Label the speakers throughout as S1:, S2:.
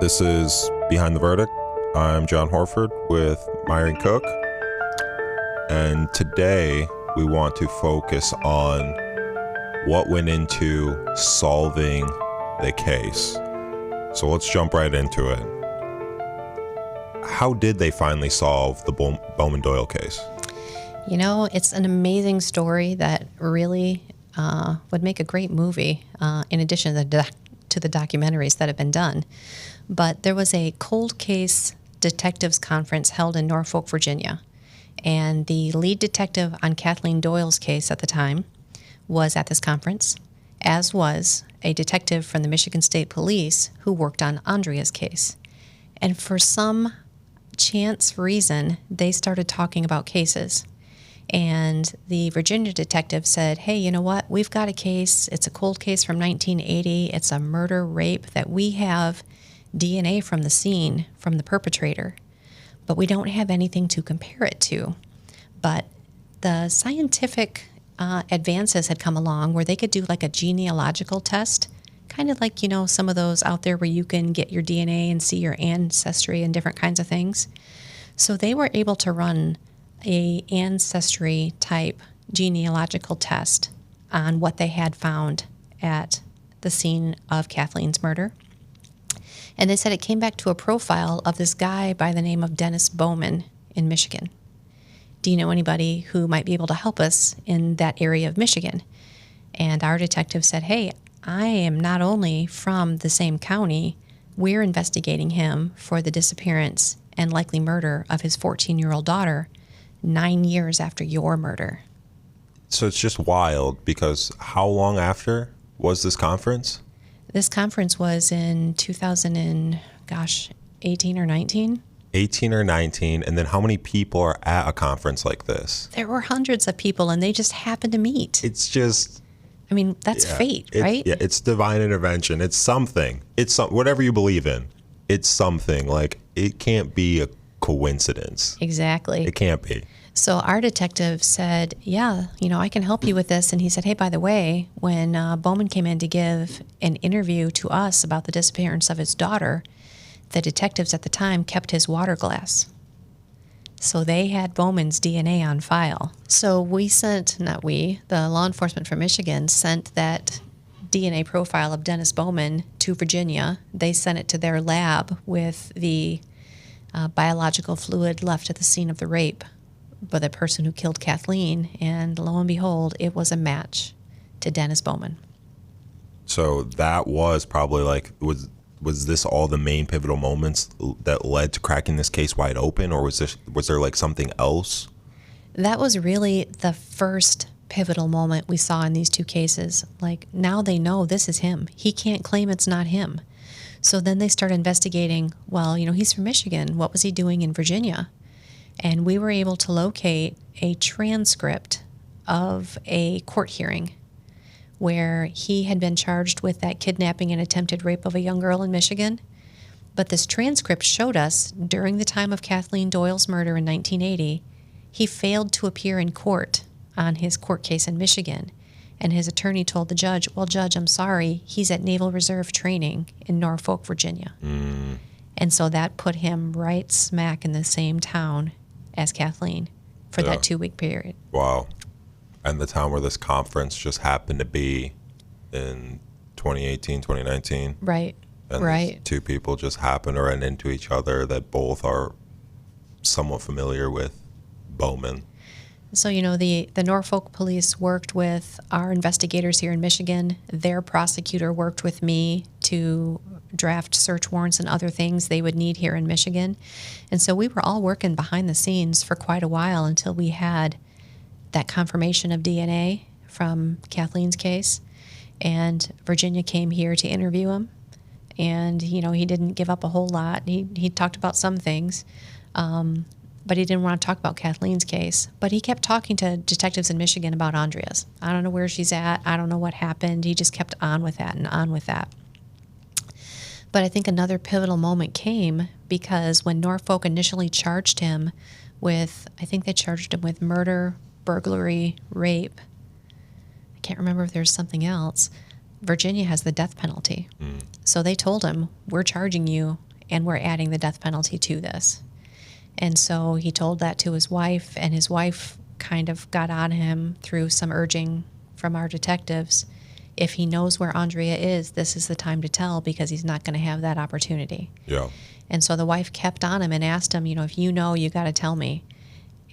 S1: This is Behind the Verdict. I'm John Horford with Myron Cook. And today we want to focus on what went into solving the case. So let's jump right into it. How did they finally solve the Bowman Doyle case?
S2: You know, it's an amazing story that really would make a great movie, in addition to the documentaries that have been done. But there was a cold case detectives conference held in Norfolk, Virginia. And the lead detective on Kathleen Doyle's case at the time was at this conference, as was a detective from the Michigan State Police who worked on Aundria's case. And for some chance reason, they started talking about cases. And the Virginia detective said, hey, you know what? We've got a case. It's a cold case from 1980. It's a murder-rape that we have DNA from the scene, from the perpetrator, but we don't have anything to compare it to. But the scientific advances had come along where they could do like a genealogical test, kind of like, you know, some of those out there where you can get your DNA and see your ancestry and different kinds of things. So they were able to run a ancestry type genealogical test on what they had found at the scene of Kathleen's murder. And they said it came back to a profile of this guy by the name of Dennis Bowman in Michigan. Do you know anybody who might be able to help us in that area of Michigan? And our detective said, hey, I am not only from the same county, we're investigating him for the disappearance and likely murder of his 14-year-old daughter 9 years after your murder.
S1: So it's just wild because how long after was this conference?
S2: This conference was in 2018 or 19.
S1: 18 or 19, and then how many people are at a conference like this?
S2: There were hundreds of people, and they just happened to meet.
S1: It's just...
S2: I mean, that's fate, right?
S1: Yeah, it's divine intervention. It's something. It's whatever you believe in. It's something. Like, it can't be a coincidence.
S2: Exactly.
S1: It can't be.
S2: So our detective said, yeah, you know, I can help you with this. And he said, hey, by the way, when Bowman came in to give an interview to us about the disappearance of his daughter, the detectives at the time kept his water glass. So they had Bowman's DNA on file. So the law enforcement from Michigan sent that DNA profile of Dennis Bowman to Virginia. They sent it to their lab with the biological fluid left at the scene of the rape by the person who killed Kathleen, and lo and behold, it was a match to Dennis Bowman.
S1: So that was probably like, was this all the main pivotal moments that led to cracking this case wide open, or was there like something else?
S2: That was really the first pivotal moment we saw in these two cases. Like, now they know this is him. He can't claim it's not him. So then they start investigating, well, you know, he's from Michigan. What was he doing in Virginia? And we were able to locate a transcript of a court hearing where he had been charged with that kidnapping and attempted rape of a young girl in Michigan. But this transcript showed us during the time of Kathleen Doyle's murder in 1980, he failed to appear in court on his court case in Michigan. And his attorney told the judge, well, Judge, I'm sorry, he's at Naval Reserve training in Norfolk, Virginia. And so that put him right smack in the same town as Kathleen for that 2-week period.
S1: Wow. And the town where this conference just happened to be in 2018, 2019.
S2: Right,
S1: and
S2: right.
S1: Two people just happened to run into each other that both are somewhat familiar with Bowman.
S2: So, you know, the Norfolk police worked with our investigators here in Michigan. Their prosecutor worked with me to draft search warrants and other things they would need here in Michigan. And so we were all working behind the scenes for quite a while until we had that confirmation of DNA from Kathleen's case. And Virginia came here to interview him. And, you know, he didn't give up a whole lot. He talked about some things. But he didn't want to talk about Kathleen's case. But he kept talking to detectives in Michigan about Aundria's. I don't know where she's at. I don't know what happened. He just kept on with that and on with that. But I think another pivotal moment came because when Norfolk initially charged him with, I think they charged him with murder, burglary, rape. I can't remember if there's something else. Virginia has the death penalty. So they told him, we're charging you and we're adding the death penalty to this. And so he told that to his wife, and his wife kind of got on him through some urging from our detectives. If he knows where Aundria is, this is the time to tell, because he's not going to have that opportunity.
S1: Yeah.
S2: And so the wife kept on him and asked him, if you know, you got to tell me.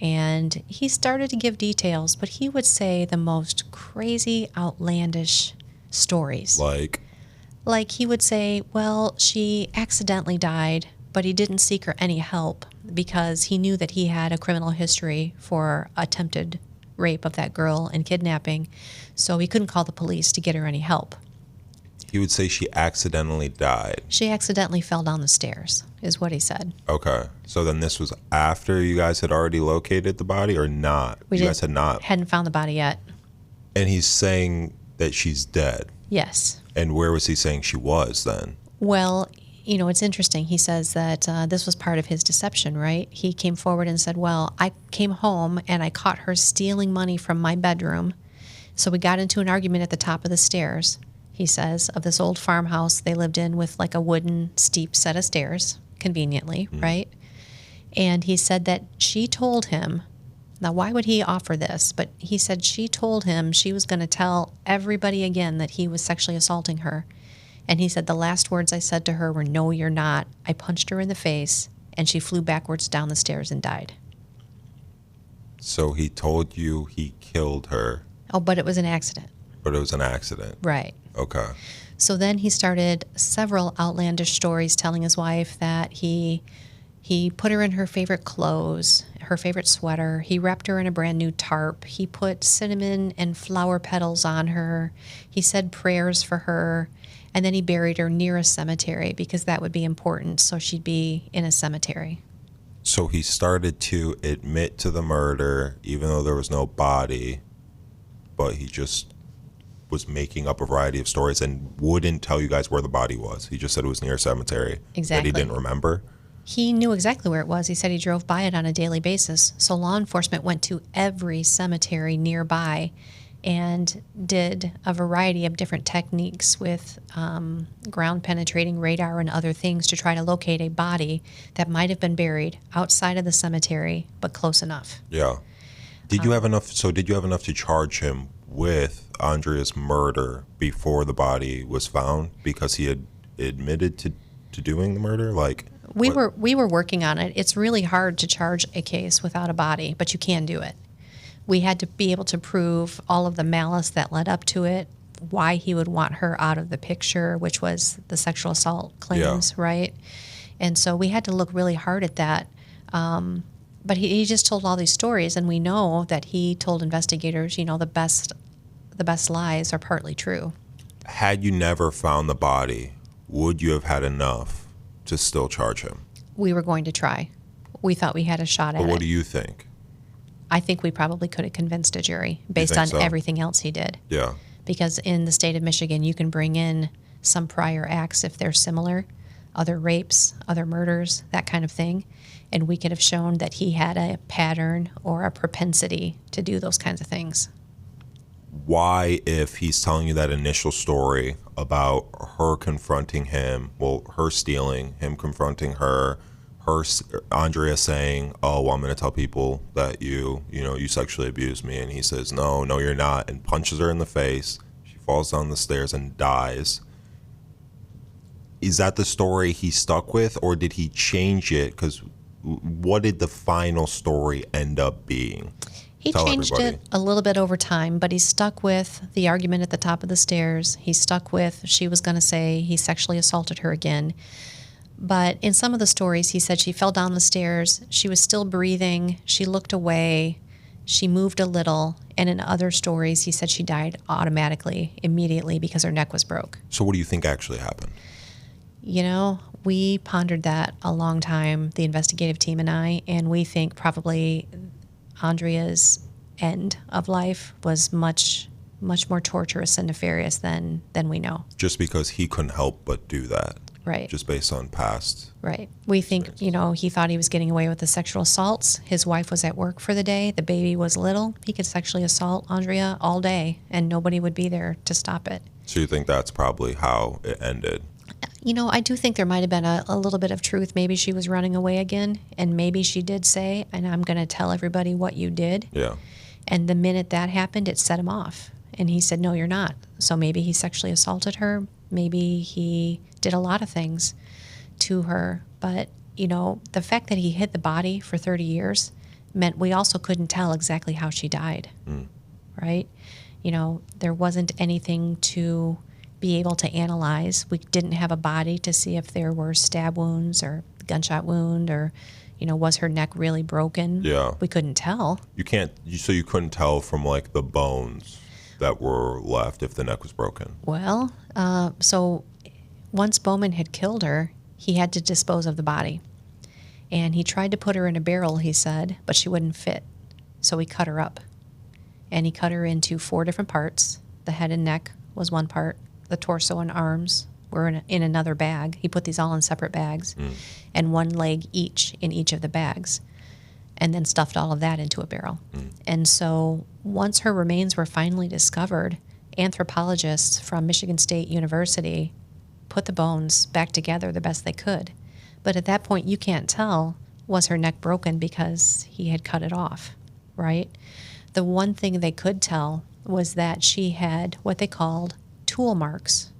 S2: And he started to give details, but he would say the most crazy, outlandish stories. Like he would say, well, she accidentally died, but he didn't seek her any help because he knew that he had a criminal history for attempted rape of that girl and kidnapping, so he couldn't call the police to get her any help.
S1: He would say she accidentally died.
S2: She accidentally fell down the stairs, is what he said.
S1: Okay. So then this was after you guys had already located the body or not? You guys had not?
S2: Hadn't found the body yet.
S1: And he's saying that she's dead.
S2: Yes.
S1: And where was he saying she was then?
S2: Well, it's interesting. He says that this was part of his deception, right? He came forward and said, well, I came home and I caught her stealing money from my bedroom. So we got into an argument at the top of the stairs, he says, of this old farmhouse they lived in with like a wooden steep set of stairs, conveniently, right? And he said that she told him, now why would he offer this? But he said she told him she was going to tell everybody again that he was sexually assaulting her. And he said, the last words I said to her were, no, you're not. I punched her in the face, and she flew backwards down the stairs and died.
S1: So he told you he killed her.
S2: Oh, but it was an accident.
S1: But it was an accident.
S2: Right.
S1: Okay.
S2: So then he started several outlandish stories telling his wife that he put her in her favorite clothes, her favorite sweater. He wrapped her in a brand new tarp. He put cinnamon and flower petals on her. He said prayers for her. And then he buried her near a cemetery because that would be important, so she'd be in a cemetery.
S1: So he started to admit to the murder, even though there was no body, but he just was making up a variety of stories and wouldn't tell you guys where the body was. He just said it was near a cemetery.
S2: Exactly.
S1: That he didn't remember.
S2: He knew exactly where it was. He said he drove by it on a daily basis. So law enforcement went to every cemetery nearby and did a variety of different techniques with ground penetrating radar and other things to try to locate a body that might have been buried outside of the cemetery, but close enough.
S1: Yeah. Did you have enough to charge him with Aundria's murder before the body was found because he had admitted to doing the murder?
S2: We were working on it. It's really hard to charge a case without a body, but you can do it. We had to be able to prove all of the malice that led up to it, why he would want her out of the picture, which was the sexual assault claims, right? And so we had to look really hard at that. But he just told all these stories, and we know that he told investigators, the best lies are partly true.
S1: Had you never found the body, would you have had enough to still charge him?
S2: We were going to try. We thought we had a shot at it.
S1: But what do you think?
S2: I think we probably could have convinced a jury based on everything else he did.
S1: Yeah.
S2: Because in the state of Michigan, you can bring in some prior acts if they're similar, other rapes, other murders, that kind of thing. And we could have shown that he had a pattern or a propensity to do those kinds of things.
S1: Why, if he's telling you that initial story about her confronting him, her stealing, him confronting her, Aundria saying, oh, well, I'm going to tell people that you sexually abused me. And he says, no, you're not, and punches her in the face. She falls down the stairs and dies. Is that the story he stuck with, or did he change it? Because what did the final story end up being?
S2: He changed it a little bit over time, but he stuck with the argument at the top of the stairs. He stuck with she was going to say he sexually assaulted her again. But in some of the stories, he said she fell down the stairs, she was still breathing, she looked away, she moved a little, and in other stories, he said she died automatically, immediately, because her neck was broke.
S1: So what do you think actually happened?
S2: We pondered that a long time, the investigative team and I, and we think probably Aundria's end of life was much, much more torturous and nefarious than we know.
S1: Just because he couldn't help but do that.
S2: Right.
S1: Just based on past.
S2: Right. We think, he thought he was getting away with the sexual assaults. His wife was at work for the day. The baby was little. He could sexually assault Aundria all day, and nobody would be there to stop it.
S1: So you think that's probably how it ended?
S2: I do think there might have been a little bit of truth. Maybe she was running away again, and maybe she did say, and I'm going to tell everybody what you did.
S1: Yeah.
S2: And the minute that happened, it set him off. And he said, no, you're not. So maybe he sexually assaulted her. Maybe he did a lot of things to her. But, the fact that he hid the body for 30 years meant we also couldn't tell exactly how she died, right? There wasn't anything to be able to analyze. We didn't have a body to see if there were stab wounds or gunshot wound or, was her neck really broken?
S1: Yeah.
S2: We couldn't tell.
S1: So you couldn't tell from like the bones that were left if the neck was broken?
S2: Well, so once Bowman had killed her, he had to dispose of the body. And he tried to put her in a barrel, he said, but she wouldn't fit. So he cut her up. And he cut her into 4 different parts. The head and neck was one part. The torso and arms were in another bag. He put these all in separate bags. And 1 leg each in each of the bags. And then stuffed all of that into a barrel. And so once her remains were finally discovered, anthropologists from Michigan State University put the bones back together the best they could. But at that point, you can't tell, was her neck broken because he had cut it off, right? The one thing they could tell was that she had what they called tool marks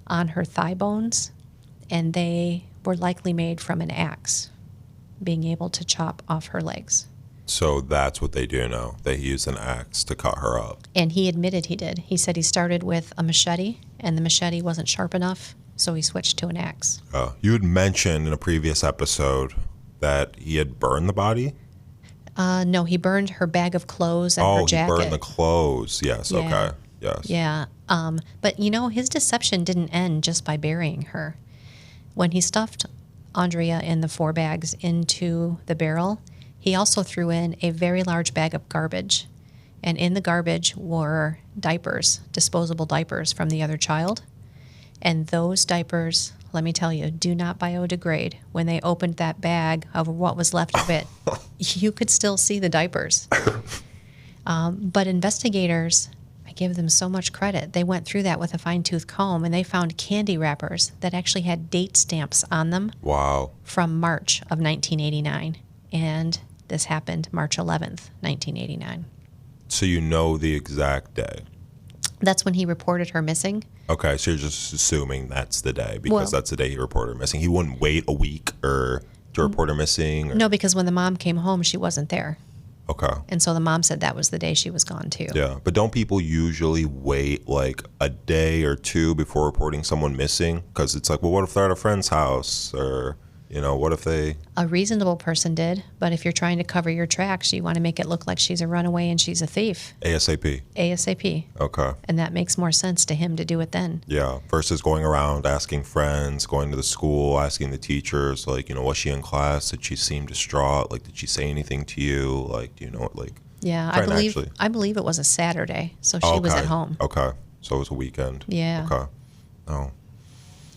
S2: on her thigh bones, and they were likely made from an axe, being able to chop off her legs.
S1: So that's what they do now. They used an axe to cut her up.
S2: And he admitted he did. He said he started with a machete, and the machete wasn't sharp enough, so he switched to an axe.
S1: You had mentioned in a previous episode that he had burned the body?
S2: No, he burned her bag of clothes and her jacket.
S1: Oh, he burned the clothes. Yes,
S2: Yeah.
S1: okay. Yes.
S2: Yeah. But, his deception didn't end just by burying her. When he stuffed Aundria in the 4 bags into the barrel, he also threw in a very large bag of garbage. And in the garbage were diapers, disposable diapers from the other child. And those diapers, let me tell you, do not biodegrade. When they opened that bag of what was left of it, you could still see the diapers. But investigators, I give them so much credit. They went through that with a fine-tooth comb, and they found candy wrappers that actually had date stamps on them.
S1: Wow.
S2: From March of 1989. And this happened March 11th, 1989.
S1: So you know the exact day?
S2: That's when he reported her missing.
S1: Okay, so you're just assuming that's the day because that's the day he reported her missing. He wouldn't wait a week to report her missing? Or?
S2: No, because when the mom came home, she wasn't there.
S1: Okay.
S2: And so the mom said that was the day she was gone too.
S1: Yeah, but don't people usually wait like a day or 2 before reporting someone missing? Because it's like, well, what if they're at a friend's house? Or, what if they...
S2: A reasonable person did, but if you're trying to cover your tracks, you want to make it look like she's a runaway and she's a thief.
S1: ASAP.
S2: ASAP.
S1: Okay.
S2: And that makes more sense to him to do it then.
S1: Yeah, versus going around asking friends, going to the school, asking the teachers, like, was she in class? Did she seem distraught? Like, did she say anything to you? Like, do you know, like...
S2: Yeah, I believe it was a Saturday, so she was at home.
S1: Okay, so it was a weekend.
S2: Yeah.
S1: Okay. Oh.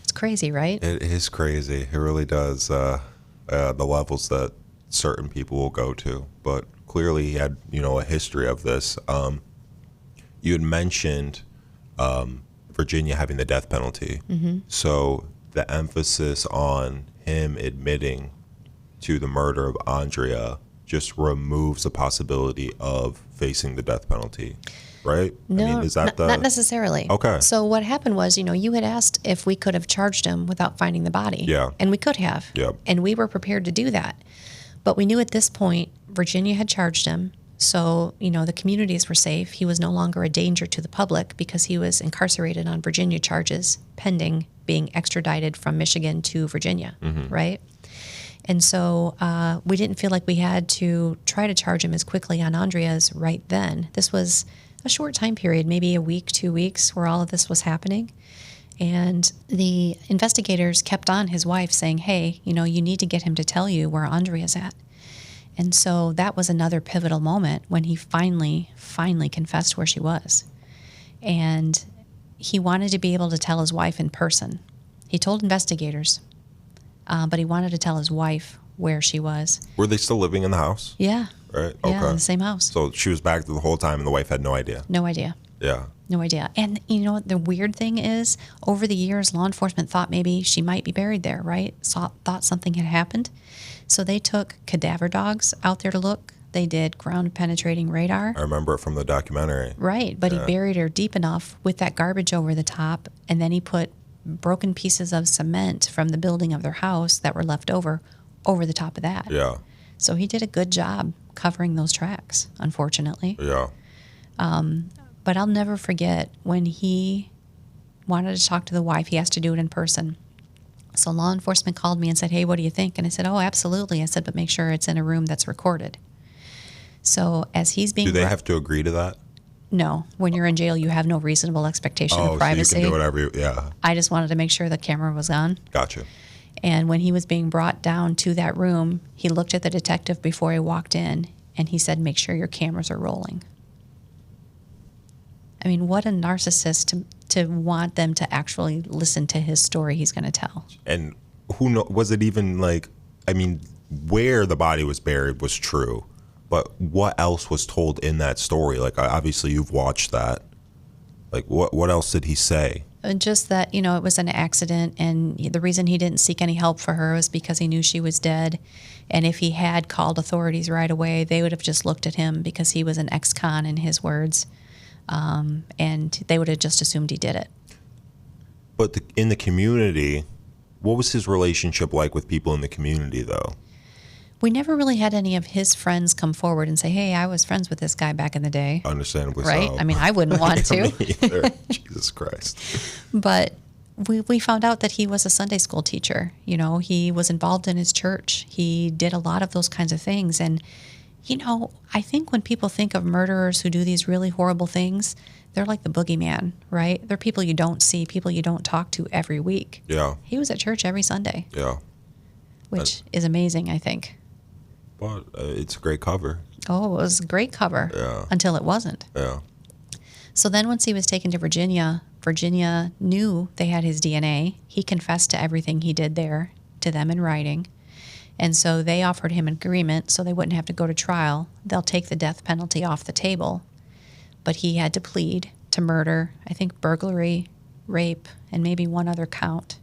S2: It's crazy, right?
S1: It is crazy. It really does. The levels that certain people will go to. But clearly he had, a history of this. You had mentioned Virginia having the death penalty. Mm-hmm. So the emphasis on him admitting to the murder of Aundria just removes the possibility of facing the death penalty. Right?
S2: No,
S1: is that
S2: not necessarily.
S1: Okay.
S2: So what happened was, you had asked if we could have charged him without finding the body.
S1: Yeah.
S2: And we could have.
S1: Yep.
S2: And we were prepared to do that. But we knew at this point, Virginia had charged him. So, the communities were safe. He was no longer a danger to the public because he was incarcerated on Virginia charges pending being extradited from Michigan to Virginia, right? And so we didn't feel like we had to try to charge him as quickly on Aundria's right then. This was a short time period, maybe a week, 2 weeks, where all of this was happening. And the investigators kept on his wife saying, hey, you need to get him to tell you where Aundria's at. And so that was another pivotal moment when he finally confessed where she was. And he wanted to be able to tell his wife in person. He told investigators, but he wanted to tell his wife where she was.
S1: Were they still living in the house?
S2: Yeah.
S1: Right?
S2: Yeah,
S1: Okay.
S2: in the same house.
S1: So she was back the whole time and the wife had no idea?
S2: No idea.
S1: Yeah.
S2: No idea. And you know what the weird thing is? Over the years, law enforcement thought maybe she might be buried there, right? Thought something had happened. So they took cadaver dogs out there to look. They did ground penetrating radar.
S1: I remember it from the documentary.
S2: Right, but
S1: Yeah.
S2: he buried her deep enough with that garbage over the top, and then he put broken pieces of cement from the building of their house that were left over the top of that.
S1: Yeah.
S2: So he did a good job covering those tracks, unfortunately.
S1: Yeah.
S2: But I'll never forget when he wanted to talk to the wife, he has to do it in person. So law enforcement called me and said, hey, what do you think? And I said, oh, absolutely. I said, but make sure it's in a room that's recorded. So as he's being...
S1: Do they have to agree to that?
S2: No. When you're in jail, you have no reasonable expectation of privacy.
S1: So you can do whatever yeah.
S2: I just wanted to make sure the camera was on.
S1: Gotcha.
S2: And when he was being brought down to that room, he looked at the detective before he walked in, and he said, make sure your cameras are rolling. I mean, what a narcissist to want them to actually listen to his story he's going to tell.
S1: And was it even like, I mean, where the body was buried was true, but what else was told in that story? Like, obviously you've watched that. Like, what else did he say?
S2: Just that, it was an accident, and the reason he didn't seek any help for her was because he knew she was dead. And if he had called authorities right away, they would have just looked at him because he was an ex-con, in his words. And they would have just assumed he did it.
S1: But in the community, what was his relationship like with people in the community, though?
S2: We never really had any of his friends come forward and say, hey, I was friends with this guy back in the day.
S1: Understandably
S2: right?
S1: so.
S2: I mean, I wouldn't want to.
S1: Me either. Jesus Christ.
S2: But we found out that he was a Sunday school teacher. He was involved in his church. He did a lot of those kinds of things. And I think when people think of murderers who do these really horrible things, they're like the boogeyman, right? They're people you don't see, people you don't talk to every week.
S1: Yeah.
S2: He was at church every Sunday.
S1: Yeah.
S2: Which is amazing, I think.
S1: But it's a great cover.
S2: Oh, it was a great cover.
S1: Yeah.
S2: Until it wasn't.
S1: Yeah.
S2: So then once he was taken to Virginia, Virginia knew they had his DNA. He confessed to everything he did there to them in writing. And so they offered him an agreement so they wouldn't have to go to trial. They'll take the death penalty off the table. But he had to plead to murder, I think burglary, rape, and maybe one other count.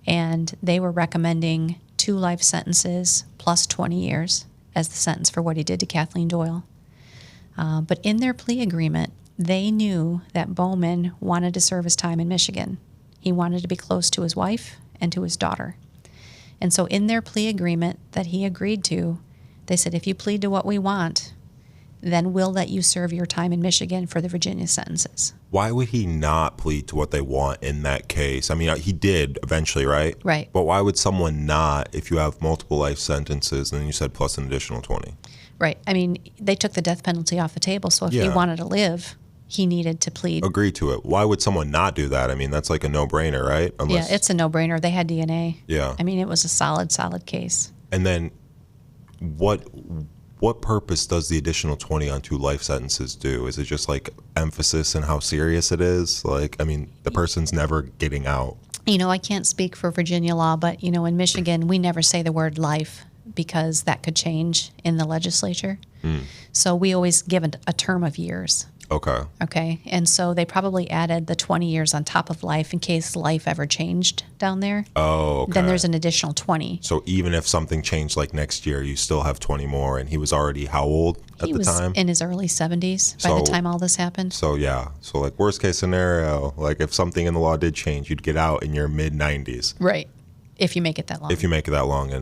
S2: And they were recommending 2 life sentences plus 20 years as the sentence for what he did to Kathleen Doyle. But in their plea agreement, they knew that Bowman wanted to serve his time in Michigan. He wanted to be close to his wife and to his daughter. And so in their plea agreement that he agreed to, they said, if you plead to what we want, then we'll let you serve your time in Michigan for the Virginia sentences.
S1: Why would he not plead to what they want in that case? I mean, he did eventually, right?
S2: Right.
S1: But why would someone not if you have multiple life sentences and then you said plus an additional 20?
S2: Right. I mean, they took the death penalty off the table, so if he wanted to live, he needed to plead.
S1: Agree to it. Why would someone not do that? I mean, that's like a no-brainer, right?
S2: Yeah, it's a no-brainer. They had DNA.
S1: Yeah.
S2: I mean, it was a solid case.
S1: And then what purpose does the additional 20 on 2 life sentences do? Is it just like emphasis and how serious it is? Like, I mean, the person's never getting out.
S2: I can't speak for Virginia law, but, in Michigan, we never say the word life because that could change in the legislature. So we always give a term of years. Okay. And so they probably added the 20 years on top of life in case life ever changed down there.
S1: Oh, okay.
S2: Then there's an additional 20.
S1: So even if something changed like next year, you still have 20 more. And he was already how old at the time?
S2: He was in his early 70s by the time all this happened.
S1: So, yeah. So, like, worst case scenario, like if something in the law did change, you'd get out in your mid-90s.
S2: Right. If you make it that long.
S1: If you make it that long.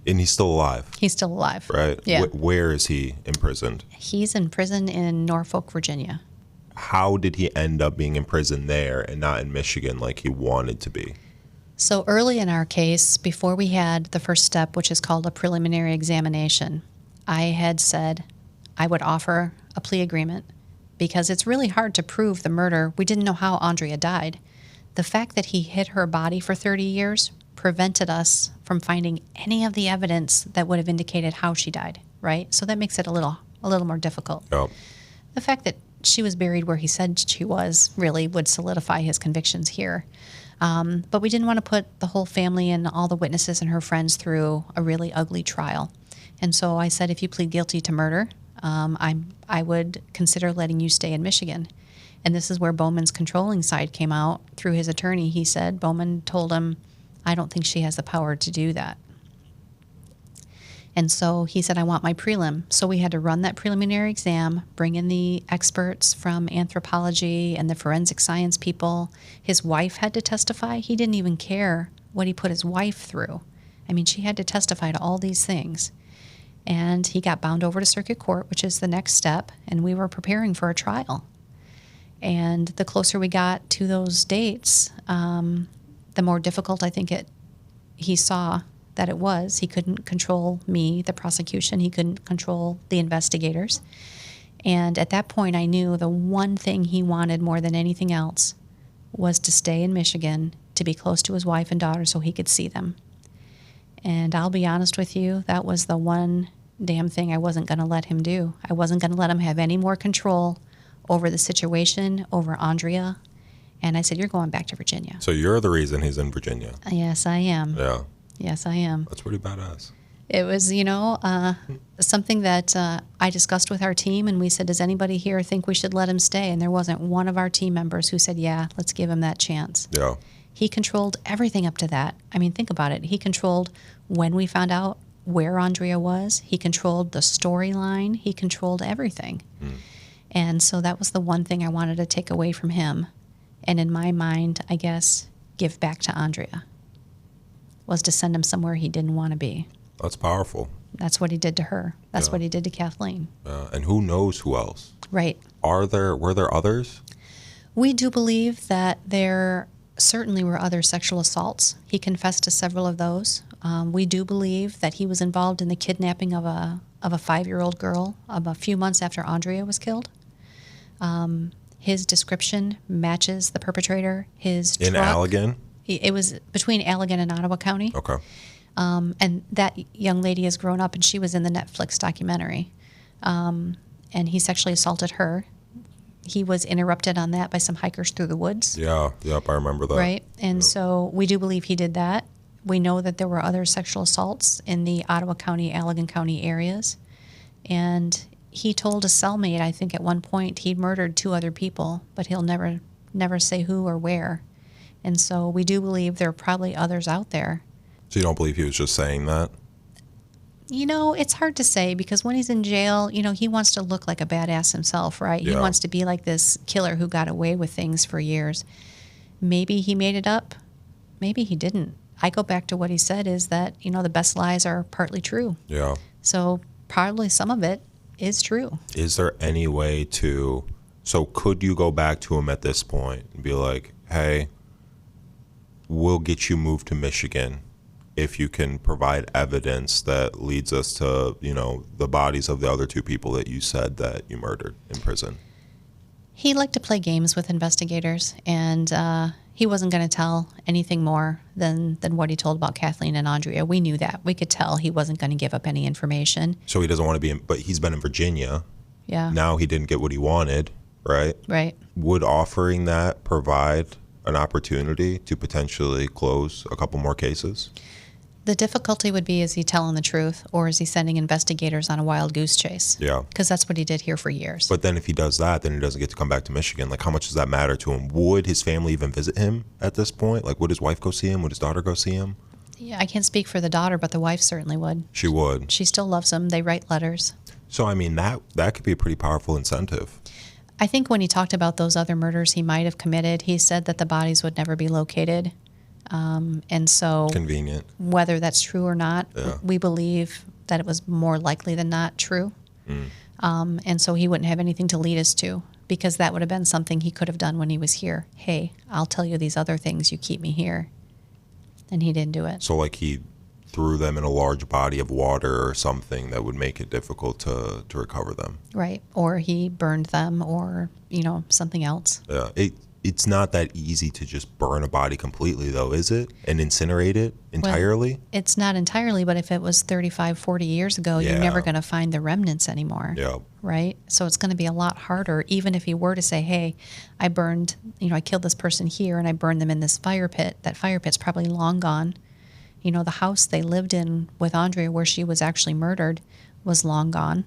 S1: And he's still alive.
S2: He's still alive.
S1: Right?
S2: Yeah.
S1: Where is he imprisoned?
S2: He's in prison in Norfolk, Virginia.
S1: How did he end up being in prison there and not in Michigan like he wanted to be?
S2: So early in our case, before we had the first step, which is called a preliminary examination, I had said I would offer a plea agreement because it's really hard to prove the murder. We didn't know how Aundria died. The fact that he hid her body for 30 years prevented us from finding any of the evidence that would have indicated how she died, right? So that makes it a little more difficult.
S1: Yep.
S2: The fact that she was buried where he said she was really would solidify his convictions here. But we didn't want to put the whole family and all the witnesses and her friends through a really ugly trial. And so I said, if you plead guilty to murder, I would consider letting you stay in Michigan. And this is where Bowman's controlling side came out through his attorney. He said Bowman told him, I don't think she has the power to do that. And so he said, I want my prelim. So we had to run that preliminary exam, bring in the experts from anthropology and the forensic science people. His wife had to testify. He didn't even care what he put his wife through. I mean, she had to testify to all these things. And he got bound over to circuit court, which is the next step, and we were preparing for a trial. And the closer we got to those dates, the more difficult I think he saw that it was. He couldn't control me, the prosecution. He couldn't control the investigators. And at that point, I knew the one thing he wanted more than anything else was to stay in Michigan, to be close to his wife and daughter so he could see them. And I'll be honest with you, that was the one damn thing I wasn't going to let him do. I wasn't going to let him have any more control over the situation, over Aundria. And I said, you're going back to Virginia.
S1: So you're the reason he's in Virginia.
S2: Yes, I am.
S1: Yeah.
S2: Yes, I am.
S1: That's pretty badass.
S2: It was, something that I discussed with our team, and we said, does anybody here think we should let him stay? And there wasn't one of our team members who said, yeah, let's give him that chance.
S1: Yeah.
S2: He controlled everything up to that. I mean, think about it. He controlled when we found out where Aundria was. He controlled the storyline. He controlled everything. And so that was the one thing I wanted to take away from him. And in my mind, I guess, give back to Aundria, was to send him somewhere he didn't want to be.
S1: That's powerful.
S2: That's what he did to her. That's
S1: Yeah.
S2: what he did to Kathleen.
S1: And who knows who else?
S2: Right.
S1: Were there others?
S2: We do believe that there certainly were other sexual assaults. He confessed to several of those. We do believe that he was involved in the kidnapping of a 5-year-old girl a few months after Aundria was killed. His description matches the perpetrator. His
S1: In
S2: truck,
S1: Allegan?
S2: It was between Allegan and Ottawa County.
S1: Okay.
S2: And that young lady has grown up, and she was in the Netflix documentary. And he sexually assaulted her. He was interrupted on that by some hikers through the woods.
S1: Yeah, yep, I remember that.
S2: Right. And so we do believe he did that. We know that there were other sexual assaults in the Ottawa County, Allegan County areas. And he told a cellmate, I think at one point, he'd murdered 2 other people, but he'll never say who or where. And so we do believe there are probably others out there.
S1: So you don't believe he was just saying that?
S2: It's hard to say, because when he's in jail, he wants to look like a badass himself, right?
S1: Yeah.
S2: He wants to be like this killer who got away with things for years. Maybe he made it up. Maybe he didn't. I go back to what he said is that, the best lies are partly true.
S1: Yeah.
S2: So probably some of it is true.
S1: Is there any way so could you go back to him at this point and be like, hey, we'll get you moved to Michigan if you can provide evidence that leads us to, the bodies of the other 2 people that you said that you murdered in prison?
S2: He liked to play games with investigators, and he wasn't going to tell anything more than what he told about Kathleen and Aundria. We knew that. We could tell he wasn't going to give up any information.
S1: So he doesn't want to be but he's been in Virginia.
S2: Yeah.
S1: Now he didn't get what he wanted, right?
S2: Right.
S1: Would offering that provide an opportunity to potentially close a couple more cases?
S2: The difficulty would be, is he telling the truth, or is he sending investigators on a wild goose chase?
S1: Yeah.
S2: Because that's what he did here for years.
S1: But then if he does that, then he doesn't get to come back to Michigan. Like, how much does that matter to him? Would his family even visit him at this point? Like, would his wife go see him? Would his daughter go see him?
S2: Yeah, I can't speak for the daughter, but the wife certainly would.
S1: She would.
S2: She still loves him. They write letters.
S1: So, I mean, that could be a pretty powerful incentive.
S2: I think when he talked about those other murders he might have committed, he said that the bodies would never be located. And so
S1: Convenient.
S2: whether that's true or not,
S1: Yeah.
S2: we believe that it was more likely than not true. And so he wouldn't have anything to lead us to, because that would have been something he could have done when he was here. Hey, I'll tell you these other things. You keep me here. And he didn't do it.
S1: So, like, he threw them in a large body of water or something that would make it difficult to recover them.
S2: Right. Or he burned them, or, something else.
S1: Yeah. It's not that easy to just burn a body completely, though, is it? And incinerate it entirely?
S2: Well, it's not entirely, but if it was 35, 40 years ago,
S1: Yeah.
S2: you're never going to find the remnants anymore.
S1: Yeah.
S2: Right? So it's going to be a lot harder, even if he were to say, hey, I killed this person here and I burned them in this fire pit. That fire pit's probably long gone. The house they lived in with Aundria, where she was actually murdered, was long gone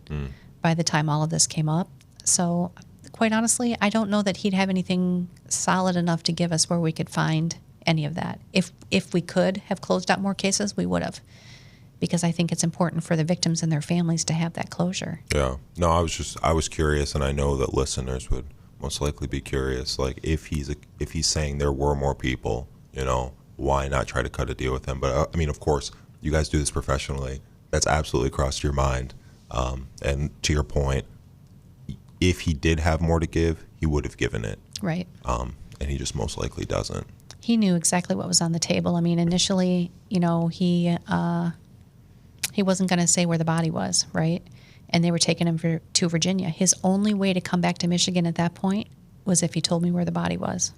S2: by the time all of this came up. So quite honestly, I don't know that he'd have anything solid enough to give us where we could find any of that. If we could have closed out more cases, we would have, because I think it's important for the victims and their families to have that closure.
S1: Yeah. No, I was curious, and I know that listeners would most likely be curious. Like, if he's saying there were more people, why not try to cut a deal with him? But I mean, of course, you guys do this professionally. That's absolutely crossed your mind. And to your point, if he did have more to give, he would have given it.
S2: Right.
S1: And he just most likely doesn't.
S2: He knew exactly what was on the table. I mean, initially, he wasn't going to say where the body was, right? And they were taking him to Virginia. His only way to come back to Michigan at that point was if he told me where the body was.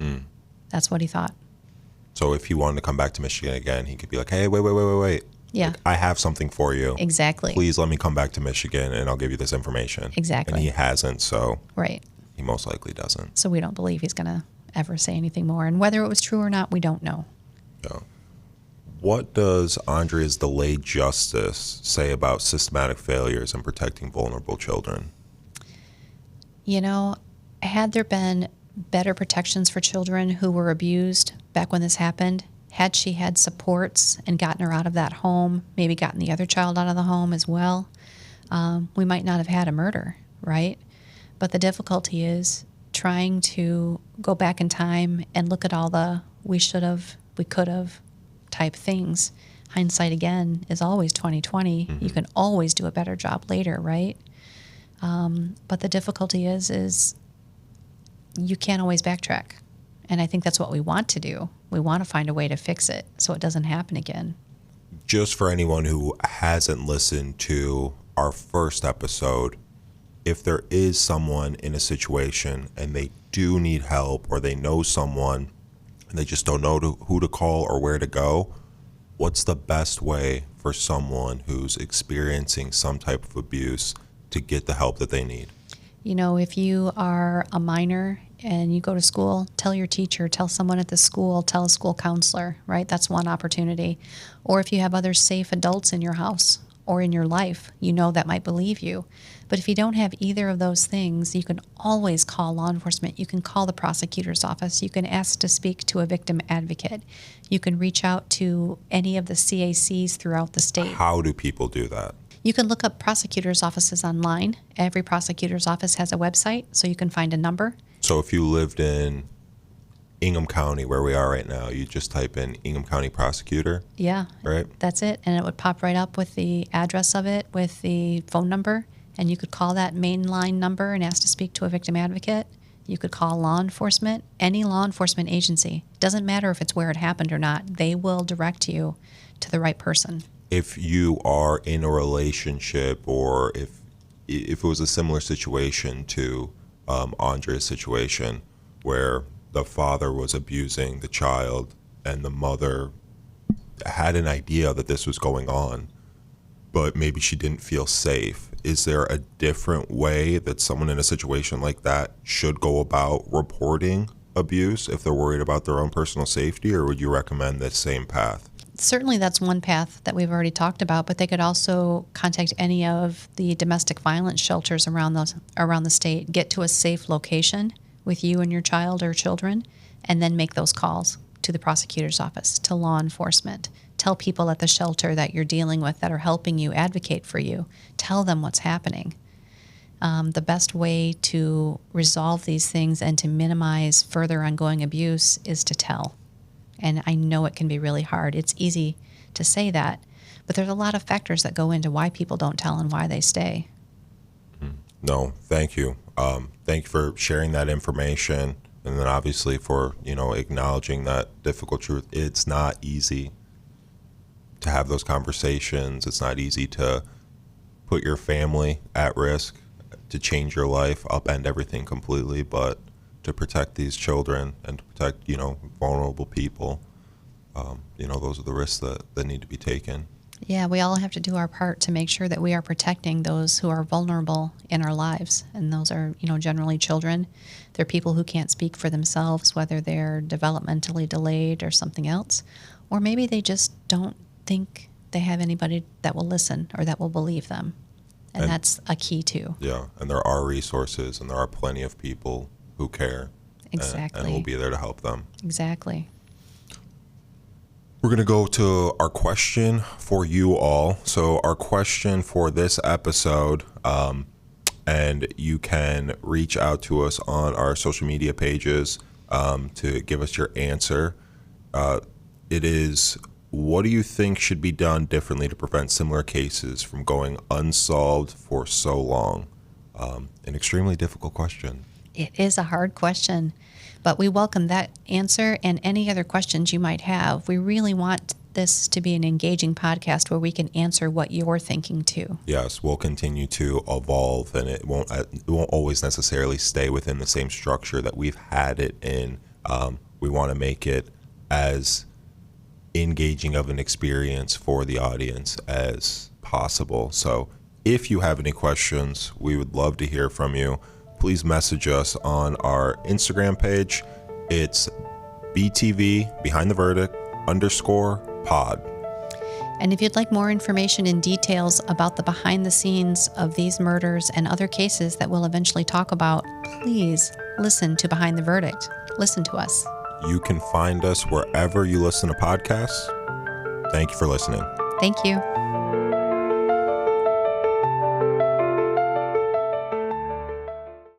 S2: That's what he thought.
S1: So if he wanted to come back to Michigan again, he could be like, hey, wait.
S2: Yeah.
S1: Like, I have something for you.
S2: Exactly.
S1: Please let me come back to Michigan and I'll give you this information.
S2: Exactly.
S1: And he hasn't, so
S2: right.
S1: He most likely doesn't.
S2: So we don't believe he's going to ever say anything more. And whether it was true or not, we don't know.
S1: Yeah. What does Aundria's delayed justice say about systematic failures in protecting vulnerable children?
S2: Had there been better protections for children who were abused back when this happened, had she had supports and gotten her out of that home, maybe gotten the other child out of the home as well, we might not have had a murder, right? But the difficulty is trying to go back in time and look at all the we should have, we could have type things. Hindsight, again, is always 20/20. Mm-hmm. You can always do a better job later, right? But the difficulty is you can't always backtrack. And I think that's what we want to do. We want to find a way to fix it so it doesn't happen again.
S1: Just for anyone who hasn't listened to our first episode, if there is someone in a situation and they do need help, or they know someone and they just don't know who to call or where to go, what's the best way for someone who's experiencing some type of abuse to get the help that they need?
S2: If you are a minor and you go to school, tell your teacher, tell someone at the school, tell a school counselor, right? That's one opportunity. Or if you have other safe adults in your house or in your life, that might believe you. But if you don't have either of those things, you can always call law enforcement. You can call the prosecutor's office. You can ask to speak to a victim advocate. You can reach out to any of the CACs throughout the state.
S1: How do people do that?
S2: You can look up prosecutors' offices online. Every prosecutor's office has a website, so you can find a number.
S1: So if you lived in Ingham County, where we are right now, you just type in Ingham County Prosecutor.
S2: Yeah.
S1: Right?
S2: That's it. And it would pop right up with the address of it, with the phone number. And you could call that main line number and ask to speak to a victim advocate. You could call law enforcement, any law enforcement agency. Doesn't matter if it's where it happened or not. They will direct you to the right person.
S1: If you are in a relationship, or if it was a similar situation to Aundria's situation, where the father was abusing the child and the mother had an idea that this was going on, but maybe she didn't feel safe, is there a different way that someone in a situation like that should go about reporting abuse if they're worried about their own personal safety, or would you recommend the same path?
S2: Certainly that's one path that we've already talked about, but they could also contact any of the domestic violence shelters around the state, get to a safe location with you and your child or children, and then make those calls to the prosecutor's office, to law enforcement. Tell people at the shelter that you're dealing with that are helping you, advocate for you. Tell them what's happening. The best way to resolve these things and to minimize further ongoing abuse is to tell. And I know it can be really hard. It's easy to say that, but there's a lot of factors that go into why people don't tell and why they stay.
S1: No, thank you. Thank you for sharing that information, and then obviously for acknowledging that difficult truth. It's not easy to have those conversations. It's not easy to put your family at risk, to change your life, upend everything completely, but to protect these children and to protect, vulnerable people, those are the risks that need to be taken.
S2: Yeah, we all have to do our part to make sure that we are protecting those who are vulnerable in our lives. And those are, generally children. They're people who can't speak for themselves, whether they're developmentally delayed or something else. Or maybe they just don't think they have anybody that will listen or that will believe them. And that's a key too.
S1: Yeah, and there are resources, and there are plenty of people who care.
S2: Exactly.
S1: And we'll be there to help them.
S2: Exactly.
S1: We're going to go to our question for you all. So our question for this episode, and you can reach out to us on our social media pages to give us your answer. It is, what do you think should be done differently to prevent similar cases from going unsolved for so long? An extremely difficult question.
S2: It is a hard question, but we welcome that answer and any other questions you might have. We really want this to be an engaging podcast where we can answer what you're thinking too.
S1: Yes, we'll continue to evolve, and it won't always necessarily stay within the same structure that we've had it in. We want to make it as engaging of an experience for the audience as possible. So if you have any questions, we would love to hear from you. Please message us on our Instagram page. It's BTV, Behind the Verdict, _pod.
S2: And if you'd like more information and details about the behind the scenes of these murders and other cases that we'll eventually talk about, please listen to Behind the Verdict. Listen to us.
S1: You can find us wherever you listen to podcasts. Thank you for listening.
S2: Thank you.